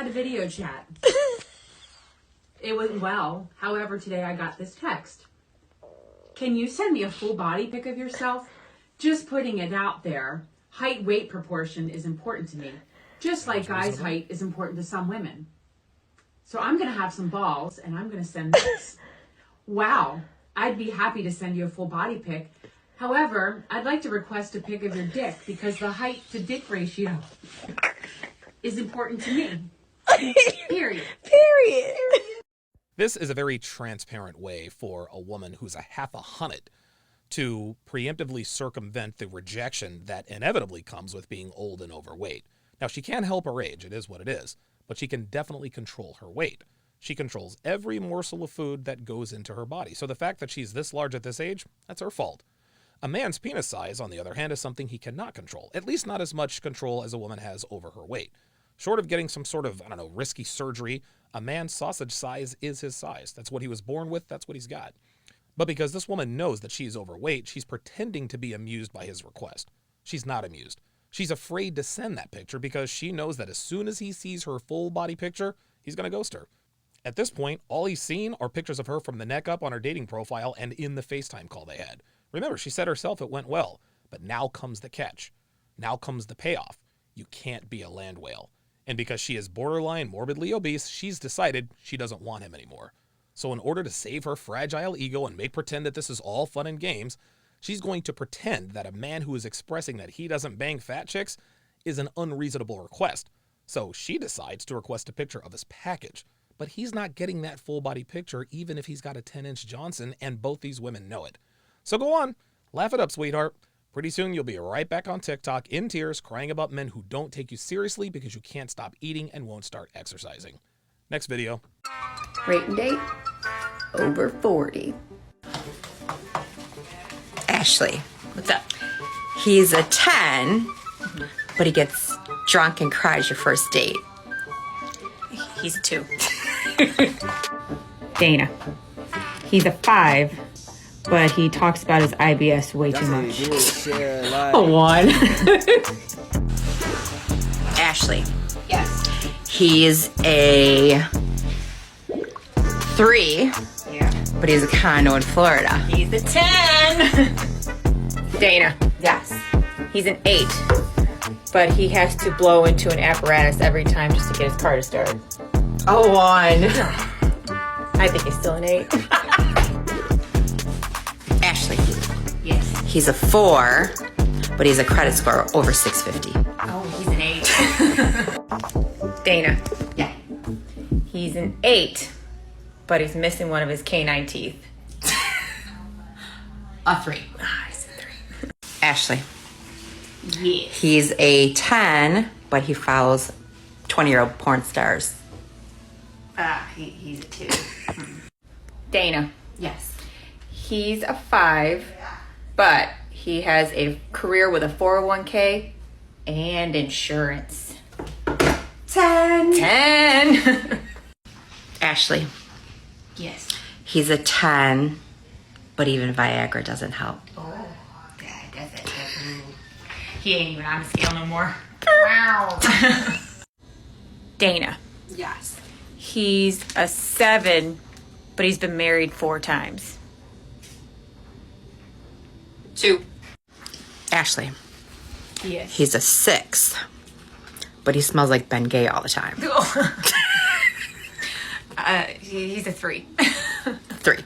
had a video chat. It went well. However, today I got this text. Can you send me a full body pic of yourself? Just putting it out there. Height-weight proportion is important to me. Just like guys' height is important to some women. So I'm going to have some balls, and I'm going to send this. Wow. I'd be happy to send you a full body pic. However, I'd like to request a pic of your dick because the height to dick ratio is important to me. Period. Period. This is a very transparent way for a woman who's a half a hunted to preemptively circumvent the rejection that inevitably comes with being old and overweight. Now, she can't help her age, it is what it is, but she can definitely control her weight. She controls every morsel of food that goes into her body. So the fact that she's this large at this age, that's her fault. A man's penis size, on the other hand, is something he cannot control, at least not as much control as a woman has over her weight. Short of getting some sort of, risky surgery, a man's sausage size is his size. That's what he was born with, that's what he's got. But because this woman knows that she's overweight, she's pretending to be amused by his request. She's not amused. She's afraid to send that picture because she knows that as soon as he sees her full body picture, he's going to ghost her. At this point, all he's seen are pictures of her from the neck up on her dating profile and in the FaceTime call they had. Remember, she said herself it went well, but now comes the catch. Now comes the payoff. You can't be a land whale. And because she is borderline morbidly obese, she's decided she doesn't want him anymore. So in order to save her fragile ego and make pretend that this is all fun and games, she's going to pretend that a man who is expressing that he doesn't bang fat chicks is an unreasonable request. So she decides to request a picture of his package. But he's not getting that full body picture even if he's got a 10-inch Johnson, and both these women know it. So go on, laugh it up, sweetheart. Pretty soon you'll be right back on TikTok in tears crying about men who don't take you seriously because you can't stop eating and won't start exercising. Next video. Rate and date, over 40. Ashley. What's up? He's a 10, but he gets drunk and cries your first date. He's a 2. Dana. He's a 5, but he talks about his IBS way too much. A 1. Ashley. Yes. He's a 3, Yeah. but he's a condo in Florida. He's a 10. Dana. Yes. He's an 8, but he has to blow into an apparatus every time just to get his car to start. A 1. I think he's still an 8. Ashley. Yes. He's a 4, but he's a credit score over 650. Oh, he's an 8. Dana. Yeah. He's an 8, but he's missing one of his canine teeth. A 3. He's a 3. Ashley. Yes. He's a 10, but he follows 20-year-old porn stars. He's a 2. Dana. Yes. He's a 5, but he has a career with a 401k and insurance. 10. 10. Ashley. Yes. He's a 10, but even Viagra doesn't help. Oh, that doesn't. He ain't even on the scale no more. Wow. Dana. Yes. He's a 7, but he's been married 4 times. 2. Ashley. Yes. He's a 6, but he smells like Ben Gay all the time. He's a 3. 3.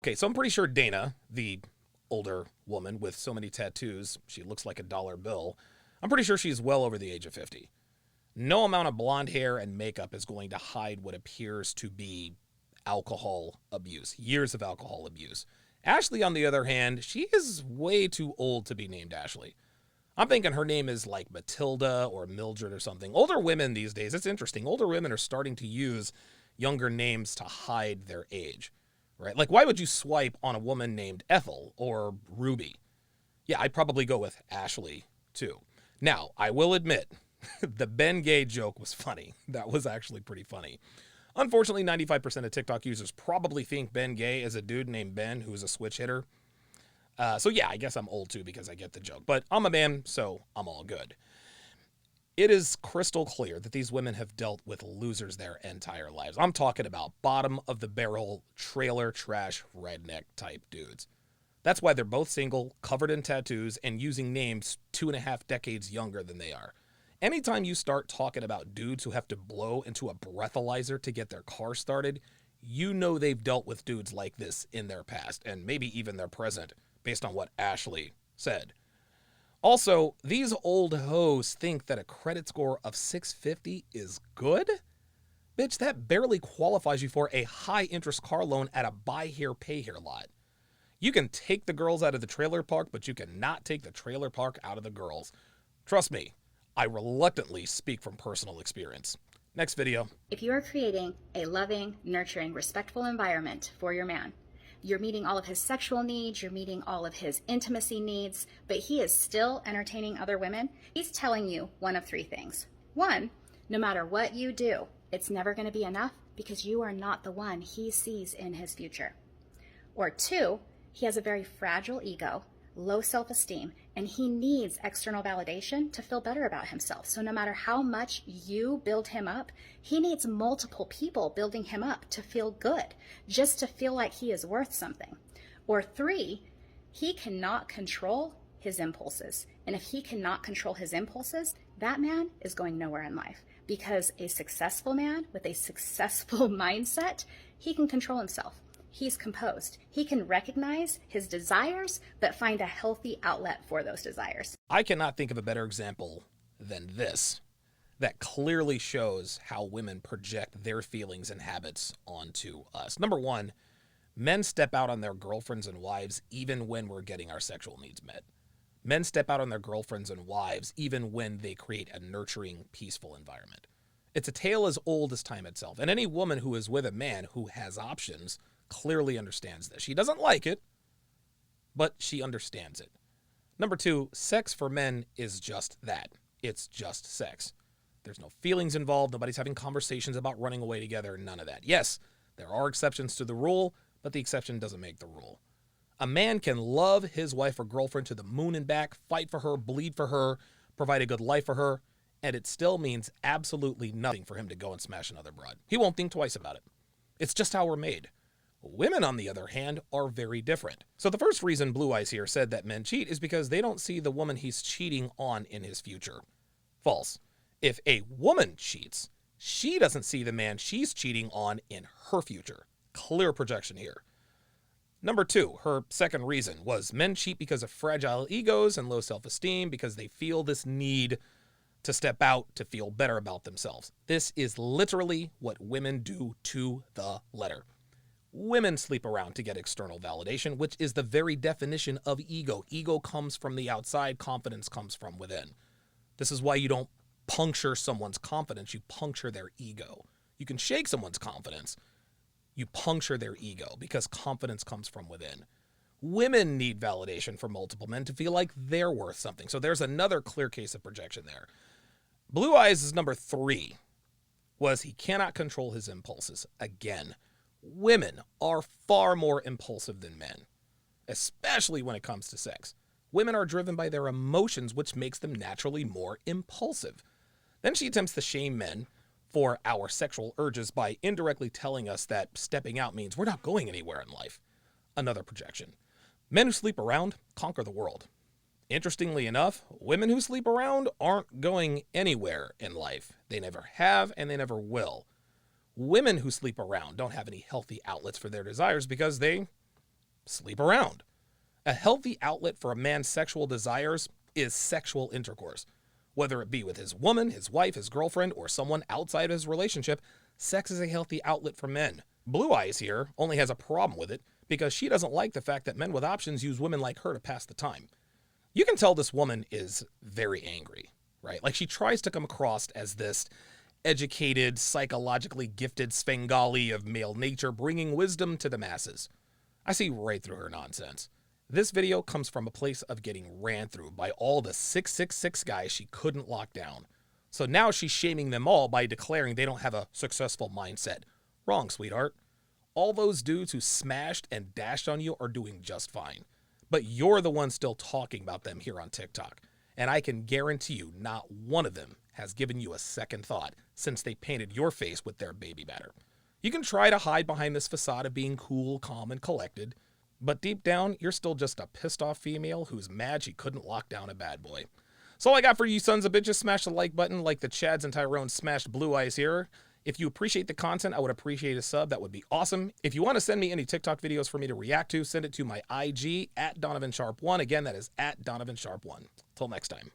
Okay, so I'm pretty sure Dana, the older woman with so many tattoos, she looks like a dollar bill. I'm pretty sure she's well over the age of 50. No amount of blonde hair and makeup is going to hide what appears to be alcohol abuse, years of alcohol abuse. Ashley, on the other hand, she is way too old to be named Ashley. I'm thinking her name is like Matilda or Mildred or something. Older women these days, it's interesting. Older women are starting to use younger names to hide their age, right? Like, why would you swipe on a woman named Ethel or Ruby? Yeah, I'd probably go with Ashley, too. Now, I will admit, the Ben Gay joke was funny. That was actually pretty funny. Unfortunately, 95% of TikTok users probably think Ben Gay is a dude named Ben who's a switch hitter. So yeah, I guess I'm old too because I get the joke. But I'm a man, so I'm all good. It is crystal clear that these women have dealt with losers their entire lives. I'm talking about bottom of the barrel, trailer trash, redneck type dudes. That's why they're both single, covered in tattoos, and using names 2.5 decades younger than they are. Anytime you start talking about dudes who have to blow into a breathalyzer to get their car started, you know they've dealt with dudes like this in their past, and maybe even their present, based on what Ashley said. Also, these old hoes think that a credit score of 650 is good? Bitch, that barely qualifies you for a high-interest car loan at a buy-here, pay-here lot. You can take the girls out of the trailer park, but you cannot take the trailer park out of the girls. Trust me, I reluctantly speak from personal experience. Next video. If you are creating a loving, nurturing, respectful environment for your man, you're meeting all of his sexual needs, you're meeting all of his intimacy needs, but he is still entertaining other women, he's telling you one of three things. One, no matter what you do, it's never going to be enough because you are not the one he sees in his future. Or two, he has a very fragile ego, low self-esteem, and he needs external validation to feel better about himself. So no matter how much you build him up, he needs multiple people building him up to feel good, just to feel like he is worth something. Or three, he cannot control his impulses. And if he cannot control his impulses, that man is going nowhere in life. Because a successful man with a successful mindset, he can control himself. He's composed. He can recognize his desires, but find a healthy outlet for those desires. I cannot think of a better example than this that clearly shows how women project their feelings and habits onto us. Number one, men step out on their girlfriends and wives even when we're getting our sexual needs met. Men step out on their girlfriends and wives even when they create a nurturing, peaceful environment. It's a tale as old as time itself. And any woman who is with a man who has options clearly understands this. She doesn't like it, but she understands it. Number two, sex for men is just that. It's just sex. There's no feelings involved. Nobody's having conversations about running away together. None of that. Yes, there are exceptions to the rule, but the exception doesn't make the rule. A man can love his wife or girlfriend to the moon and back, fight for her, bleed for her, provide a good life for her, and it still means absolutely nothing for him to go and smash another broad. He won't think twice about it. It's just how we're made. Women, on the other hand, are very different. So the first reason Blue Eyes here said that men cheat is because they don't see the woman he's cheating on in his future. False. If a woman cheats, she doesn't see the man she's cheating on in her future. Clear projection here. Number two, her second reason was men cheat because of fragile egos and low self-esteem because they feel this need to step out to feel better about themselves. This is literally what women do to the letter. Women sleep around to get external validation, which is the very definition of ego. Ego comes from the outside, confidence comes from within. This is why you don't puncture someone's confidence, you puncture their ego. You can shake someone's confidence, you puncture their ego because confidence comes from within. Women need validation from multiple men to feel like they're worth something. So there's another clear case of projection there. Blue Eyes' number three was he cannot control his impulses. Again, women are far more impulsive than men, especially when it comes to sex. Women are driven by their emotions, which makes them naturally more impulsive. Then she attempts to shame men for our sexual urges by indirectly telling us that stepping out means we're not going anywhere in life. Another projection. Men who sleep around conquer the world. Interestingly enough, women who sleep around aren't going anywhere in life. They never have and they never will. Women who sleep around don't have any healthy outlets for their desires because they sleep around. A healthy outlet for a man's sexual desires is sexual intercourse. Whether it be with his woman, his wife, his girlfriend, or someone outside of his relationship, sex is a healthy outlet for men. Blue Eyes here only has a problem with it because she doesn't like the fact that men with options use women like her to pass the time. You can tell this woman is very angry, right? Like she tries to come across as this educated, psychologically gifted Svengali of male nature, bringing wisdom to the masses. I see right through her nonsense. This video comes from a place of getting ran through by all the 666 guys she couldn't lock down. So now she's shaming them all by declaring they don't have a successful mindset. Wrong, sweetheart. All those dudes who smashed and dashed on you are doing just fine. But you're the one still talking about them here on TikTok. And I can guarantee you not one of them has given you a second thought since they painted your face with their baby batter. You can try to hide behind this facade of being cool, calm, and collected, but deep down, you're still just a pissed off female who's mad she couldn't lock down a bad boy. So all I got for you sons of bitches, smash the like button like the Chads and Tyrone smashed Blue Eyes here. If you appreciate the content, I would appreciate a sub. That would be awesome. If you want to send me any TikTok videos for me to react to, send it to my IG at Donovan Sharpe 1. Again, that is at Donovan Sharpe 1. Till next time.